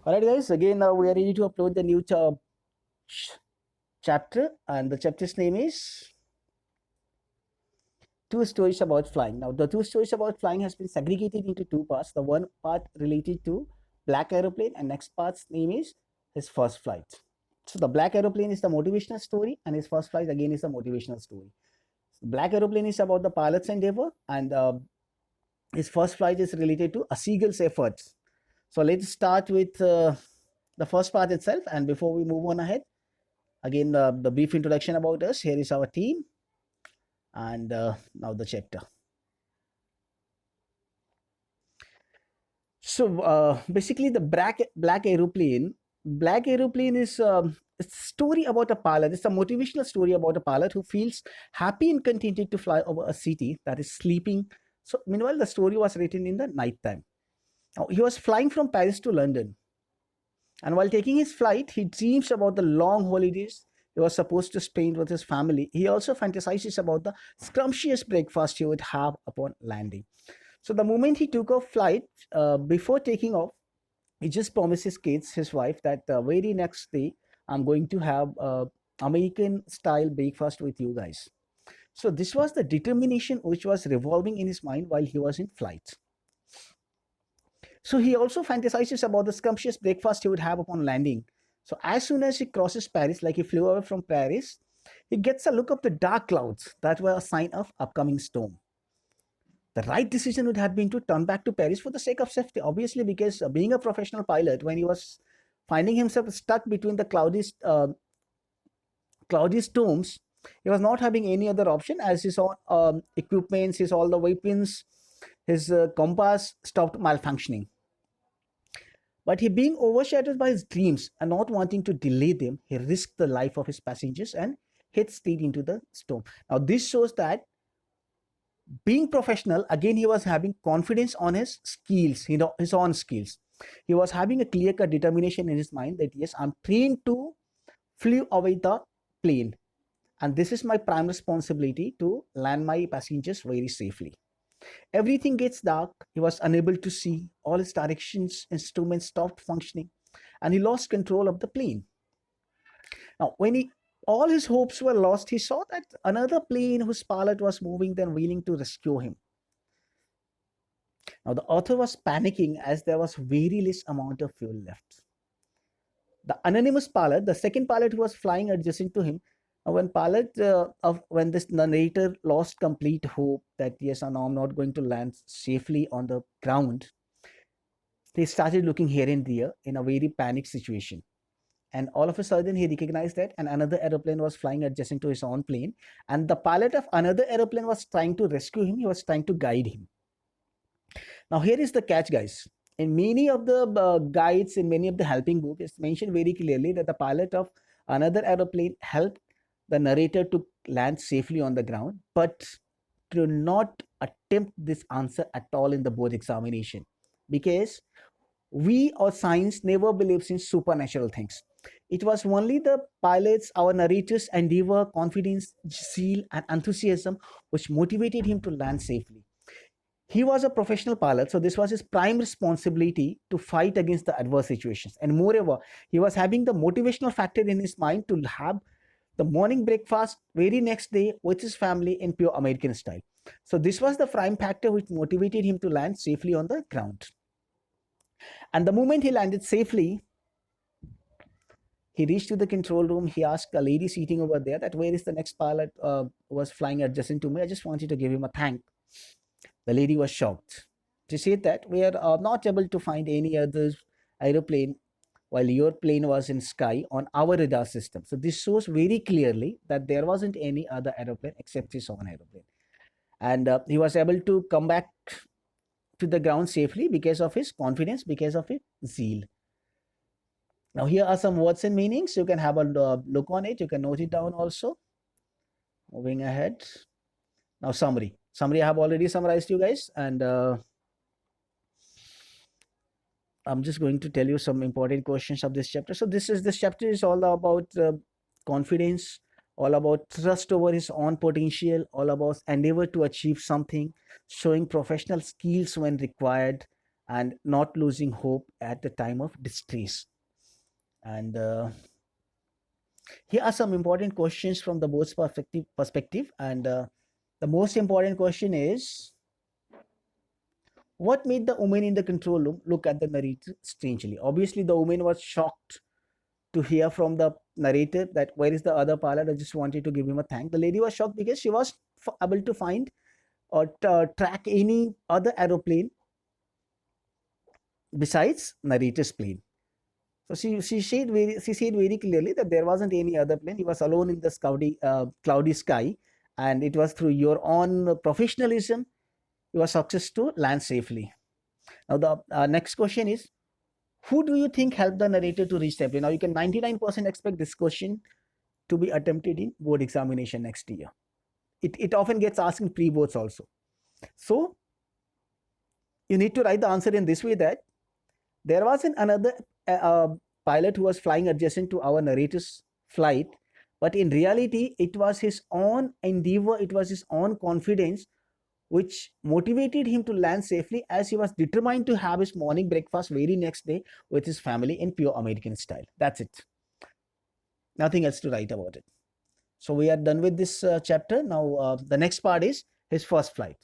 Alright, guys. Again, we are ready to upload the new chapter, and the chapter's name is Two Stories About Flying. Now, the two stories about flying has been segregated into two parts. The one part related to Black Aeroplane, and next part's name is his first flight. So, the Black Aeroplane is the motivational story, and his first flight again is the motivational story. Black Aeroplane is about the pilot's endeavor, and his first flight is related to a seagull's efforts. So, let's start with the first part itself. And before we move on ahead, again, the brief introduction about us. Here is our team, and now the chapter. So basically, the Black Aeroplane is a story about a pilot. It's a motivational story about a pilot who feels happy and contented to fly over a city that is sleeping. So meanwhile, the story was written in the night time. Now, he was flying from Paris to London, and while taking his flight, he dreams about the long holidays he was supposed to spend with his family. He also fantasizes about the scrumptious breakfast he would have upon landing. So the moment he took off flight, before taking off, he just promised his kids, his wife, that the very next day I'm going to have American style breakfast with you guys. So this was the determination which was revolving in his mind while he was in flight. So he also fantasizes about the scrumptious breakfast he would have upon landing. So as soon as he crosses Paris, like he flew away from Paris, he gets a look of the dark clouds that were a sign of upcoming storm. The right decision would have been to turn back to Paris for the sake of safety, obviously, because being a professional pilot, when he was finding himself stuck between the cloudy storms, he was not having any other option as his own equipments, his all the weapons, his compass stopped malfunctioning. But he being overshadowed by his dreams and not wanting to delay them, he risked the life of his passengers and hit straight into the storm. Now, this shows that being professional, again, he was having confidence on his skills, his own skills. He was having a clear-cut determination in his mind that yes, I'm trained to flew away the plane, and this is my prime responsibility to land my passengers very safely. Everything gets dark. He was unable to see. All his directions instruments stopped functioning, and he lost control of the plane. Now, when he all his hopes were lost, he saw that another plane whose pilot was moving then willing to rescue him. Now, the author was panicking as there was very less amount of fuel left. The anonymous pilot, the second pilot who was flying adjacent to him, when this narrator lost complete hope that yes, now I'm not going to land safely on the ground, he started looking here and there in a very panic situation. And all of a sudden, he recognized that another aeroplane was flying adjacent to his own plane, and the pilot of another aeroplane was trying to rescue him. He was trying to guide him. Now, here is the catch, guys. In many of the guides, in many of the helping books, it's mentioned very clearly that the pilot of another aeroplane helped the narrator to land safely on the ground, but do not attempt this answer at all in the board examination, because we or science never believes in supernatural things. It was only the pilots, our narrators' endeavor, confidence, zeal, and enthusiasm which motivated him to land safely. He was a professional pilot, so this was his prime responsibility to fight against the adverse situations. And moreover, he was having the motivational factor in his mind to have the morning breakfast very next day with his family in pure American style. So this was the prime factor which motivated him to land safely on the ground. And the moment he landed safely, he reached to the control room. He asked a lady sitting over there that where is the next pilot was flying adjacent to me. I just wanted to give him a thank. The lady was shocked. She said that we are not able to find any other aeroplane while your plane was in sky on our radar system. So this shows very clearly that there wasn't any other aeroplane except his own aeroplane. And he was able to come back to the ground safely because of his confidence, because of his zeal. Now here are some words and meanings. You can have a look on it. You can note it down also. Moving ahead. Now summary. Summary I have already summarized you guys, and I'm just going to tell you some important questions of this chapter. So this chapter is all about confidence, all about trust over his own potential, all about endeavor to achieve something, showing professional skills when required, and not losing hope at the time of distress. And here are some important questions from the board's perspective. And the most important question is, what made the woman in the control room look at the narrator strangely? Obviously, the woman was shocked to hear from the narrator that where is the other pilot. I just wanted to give him a thank. The lady was shocked because she was able to find or track any other aeroplane besides narrator's plane. So she said very clearly that there wasn't any other plane. He was alone in the cloudy sky, and it was through your own professionalism you were success to land safely. Now the next question is, who do you think helped the narrator to reach the plane? Now you can 99% expect this question to be attempted in board examination next year. It often gets asked in pre-boards also. So you need to write the answer in this way, that there was another pilot who was flying adjacent to our narrator's flight, but in reality, it was his own endeavor, it was his own confidence which motivated him to land safely, as he was determined to have his morning breakfast very next day with his family in pure American style. That's it. Nothing else to write about it. So we are done with this chapter. Now the next part is his first flight.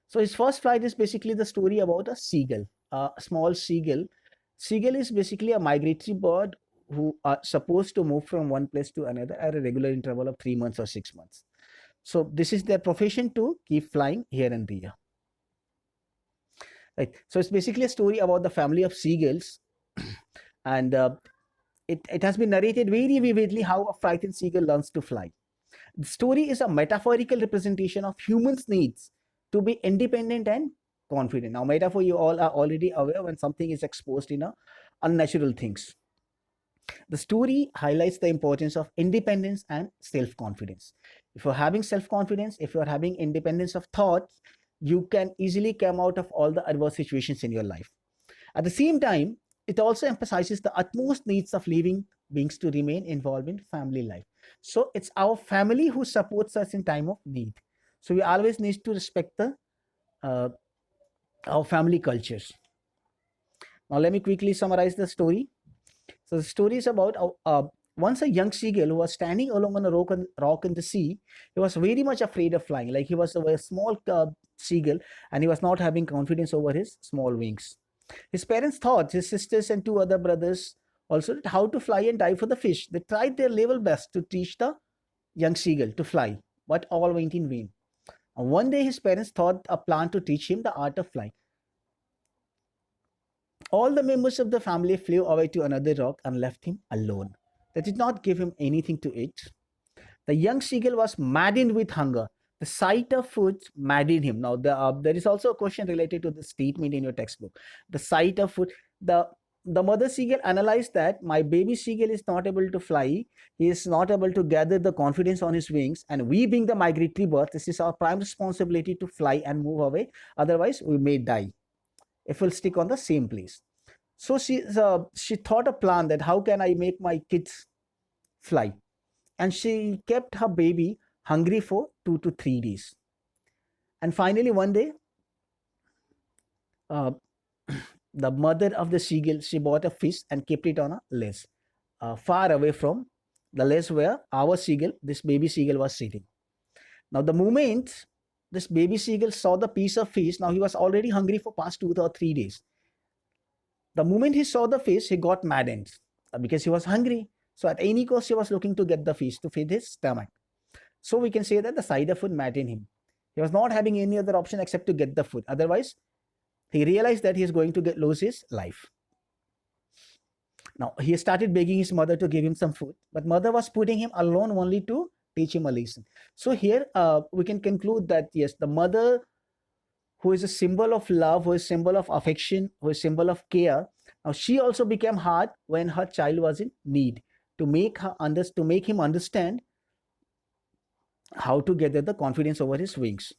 So his first flight is basically the story about a seagull, a small seagull. Seagull is basically a migratory bird who are supposed to move from one place to another at a regular interval of 3 months or 6 months. So this is their profession, to keep flying here and there. Right. So it's basically a story about the family of seagulls, and it has been narrated very vividly how a frightened seagull learns to fly. The story is a metaphorical representation of humans' needs to be independent and confident. Now, metaphor, you all are already aware when something is exposed in a unnatural things. The story highlights the importance of independence and self-confidence. If you're having self-confidence, if you're having independence of thought, you can easily come out of all the adverse situations in your life. At the same time, it also emphasizes the utmost needs of living beings to remain involved in family life. So it's our family who supports us in time of need. So we always need to respect the uh, our family cultures. Now let me quickly summarize the story. So the story is about once a young seagull who was standing along on a rock in the sea. He was very much afraid of flying. Like, he was a small seagull, and he was not having confidence over his small wings. His parents thought, his sisters and two other brothers also, how to fly and dive for the fish. They tried their level best to teach the young seagull to fly, but all went in vain. And one day his parents thought a plan to teach him the art of flying. All the members of the family flew away to another rock and left him alone. They did not give him anything to eat. The young seagull was maddened with hunger. The sight of food maddened him. Now, there is also a question related to the statement in your textbook. The sight of food. The mother seagull analyzed that my baby seagull is not able to fly. He is not able to gather the confidence on his wings. And we, being the migratory bird, this is our prime responsibility to fly and move away. Otherwise, we may die if we'll stick on the same place. So she thought a plan that how can I make my kids fly, and she kept her baby hungry for 2 to 3 days. And finally, one day, uh, the mother of the seagull, she bought a fish and kept it on a ledge, far away from the ledge where our seagull, this baby seagull, was sitting. Now, the moment this baby seagull saw the piece of fish, now he was already hungry for past 2 or 3 days. The moment he saw the fish, he got maddened because he was hungry. So at any cost, he was looking to get the fish to feed his stomach. So we can say that the side of food maddened him. He was not having any other option except to get the food. Otherwise, he realized that he is going to lose his life. Now, he started begging his mother to give him some food, but mother was putting him alone only to teach him a lesson. So here we can conclude that yes, the mother, who is a symbol of love, who is a symbol of affection, who is a symbol of care, now she also became hard when her child was in need, to make him understand how to gather the confidence over his wings.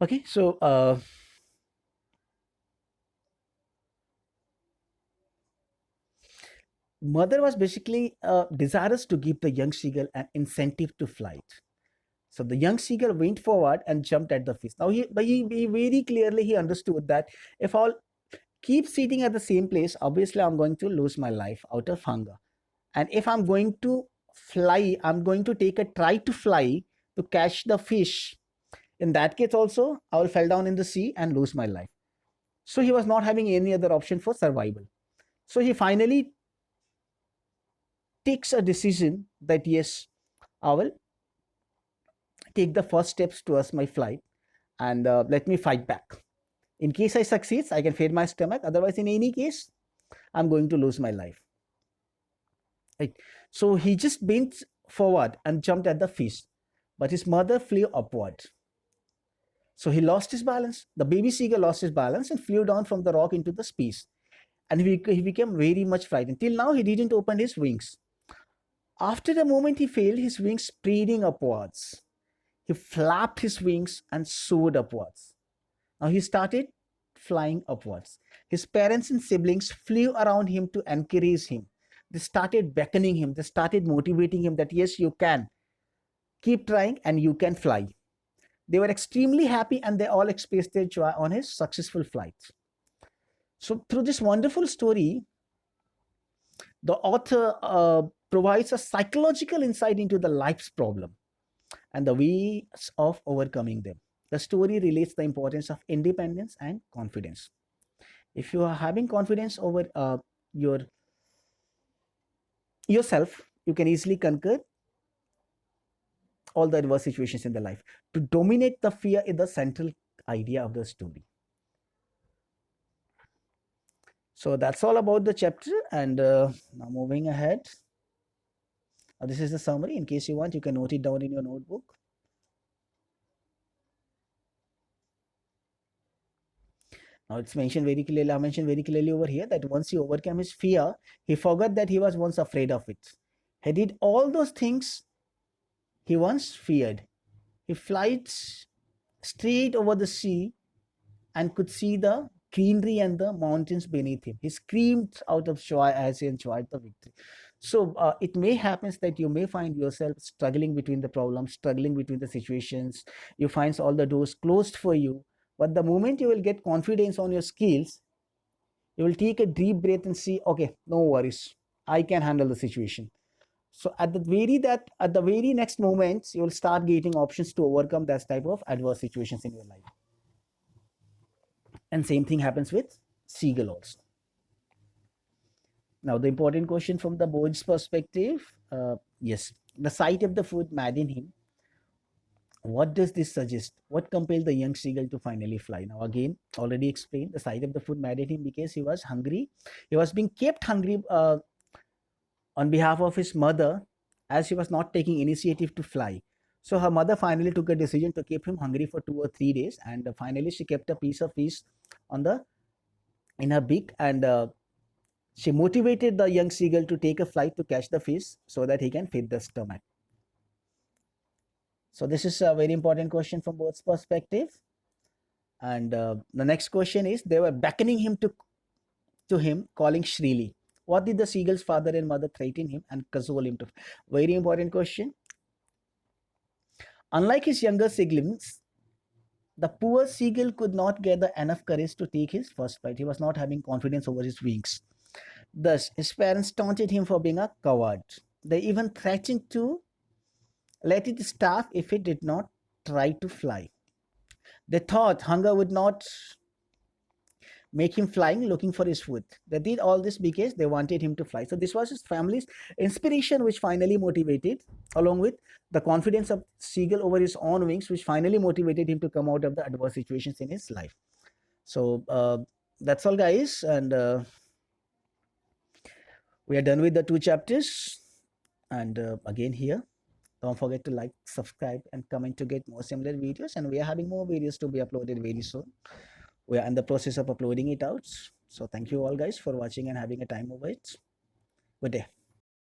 Okay, so mother was basically desirous to give the young seagull an incentive to flight. So the young seagull went forward and jumped at the fish. Now he very clearly he understood that if I'll keep sitting at the same place, obviously I'm going to lose my life out of hunger. And if I'm going to fly, I'm going to take a try to fly to catch the fish. In that case also, I will fall down in the sea and lose my life. So he was not having any other option for survival. So he finally takes a decision that yes, I will take the first steps towards my flight and let me fight back. In case I succeed, I can feed my stomach. Otherwise, in any case, I'm going to lose my life. Right. So he just bent forward and jumped at the fish, but his mother flew upward. So he lost his balance. The baby seagull lost his balance and flew down from the rock into the space. And he became very much frightened. Till now, he didn't open his wings. After the moment he failed, his wings spreading upwards. He flapped his wings and soared upwards. Now he started flying upwards. His parents and siblings flew around him to encourage him. They started beckoning him. They started motivating him that yes, you can. Keep trying and you can fly. They were extremely happy and they all expressed their joy on his successful flight. So through this wonderful story, the author provides a psychological insight into the life's problem and the ways of overcoming them. The story relates the importance of independence and confidence. If you are having confidence over yourself, you can easily conquer all the adverse situations in the life. To dominate the fear is the central idea of the story. So that's all about the chapter. And now moving ahead. This is the summary. In case you want, you can note it down in your notebook. Now it's mentioned very clearly. I mentioned very clearly over here that once he overcame his fear, he forgot that he was once afraid of it. He did all those things he once feared. He flies straight over the sea and could see the greenery and the mountains beneath him. He screamed out of joy as he enjoyed the victory. So it may happen that you may find yourself struggling between the problems, struggling between the situations. You find all the doors closed for you. But the moment you will get confidence on your skills, you will take a deep breath and see, okay, no worries, I can handle the situation. So at the very next moment, you will start getting options to overcome that type of adverse situations in your life. And same thing happens with seagull also. Now the important question from the board's perspective, yes, the sight of the food maddened him. What does this suggest? What compelled the young seagull to finally fly? Now again, already explained, the sight of the food maddened him because he was hungry. He was being kept hungry on behalf of his mother, as he was not taking initiative to fly. So her mother finally took a decision to keep him hungry for 2 or 3 days, and finally she kept a piece of fish on the in her beak, and she motivated the young seagull to take a flight to catch the fish so that he can feed the stomach. So this is a very important question from both perspective. And the next question is, they were beckoning him to him, calling shrilly. What did the seagull's father and mother threaten him and console him to? Very important question. Unlike his younger siblings, the poor seagull could not gather enough courage to take his first flight. He was not having confidence over his wings. Thus, his parents taunted him for being a coward. They even threatened to let it starve if he did not try to fly. They thought hunger would not make him flying looking for his food. They did all this because they wanted him to fly. So this was his family's inspiration, which finally motivated, along with the confidence of seagull over his own wings, which finally motivated him to come out of the adverse situations in his life. So that's all, guys, and we are done with the 2 chapters. And again here, don't forget to like, subscribe, and comment to get more similar videos. And we are having more videos to be uploaded very soon. We are in the process of uploading it out. So thank you all, guys, for watching and having a time over it. Good day.